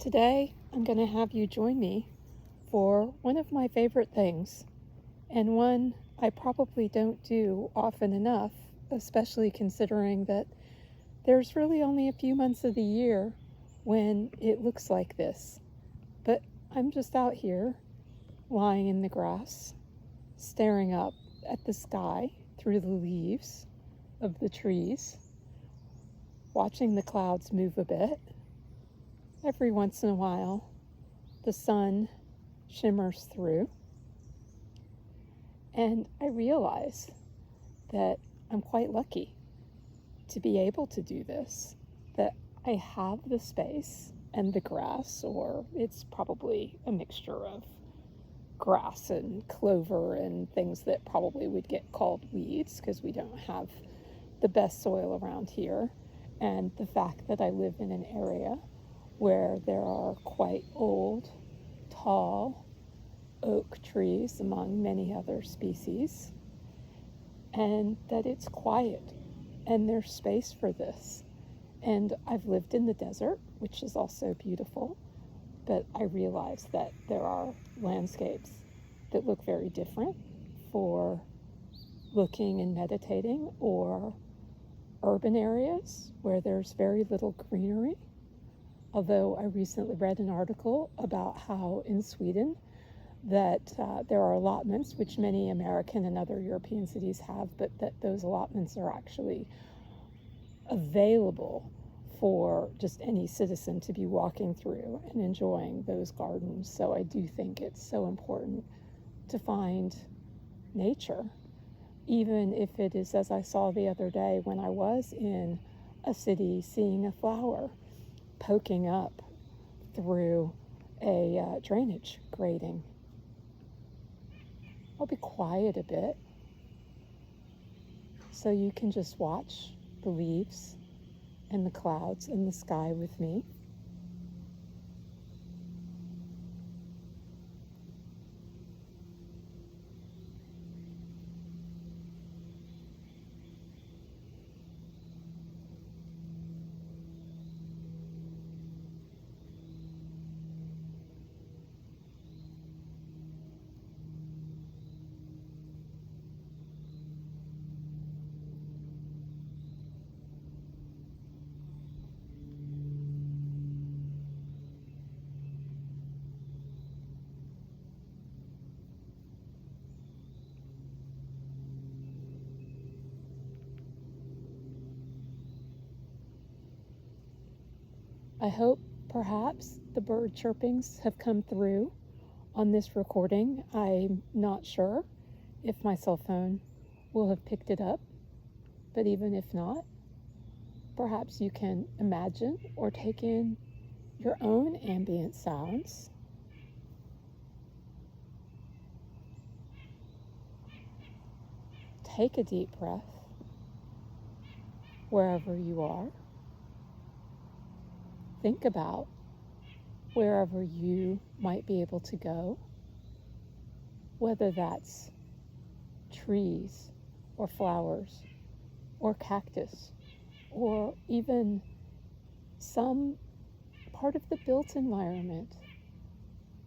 Today, I'm going to have you join me for one of my favorite things, and one I probably don't do often enough, especially considering that there's really only a few months of the year when it looks like this. But I'm just out here, lying in the grass, staring up at the sky through the leaves of the trees, watching the clouds move a bit. Every once in a while, the sun shimmers through, and I realize that I'm quite lucky to be able to do this, that I have the space and the grass, or it's probably a mixture of grass and clover and things that probably would get called weeds because we don't have the best soil around here, and the fact that I live in an area where there are quite old, tall oak trees among many other species, and that it's quiet and there's space for this. And I've lived in the desert, which is also beautiful, but I realize that there are landscapes that look very different for looking and meditating, or urban areas where there's very little greenery. Although I recently read an article about how in Sweden that there are allotments, which many American and other European cities have, but that those allotments are actually available for just any citizen to be walking through and enjoying those gardens. So I do think it's so important to find nature, even if it is, as I saw the other day when I was in a city, seeing a flower poking up through a drainage grating. I'll be quiet a bit so you can just watch the leaves and the clouds in the sky with me. I hope perhaps the bird chirpings have come through on this recording. I'm not sure if my cell phone will have picked it up, but even if not, perhaps you can imagine or take in your own ambient sounds. Take a deep breath wherever you are. Think about wherever you might be able to go, whether that's trees or flowers or cactus, or even some part of the built environment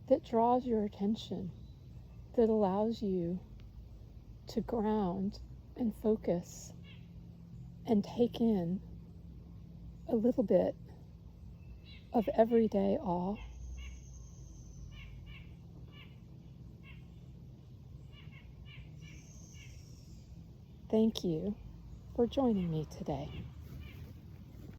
that draws your attention, that allows you to ground and focus and take in a little bit of everyday awe. Thank you for joining me today.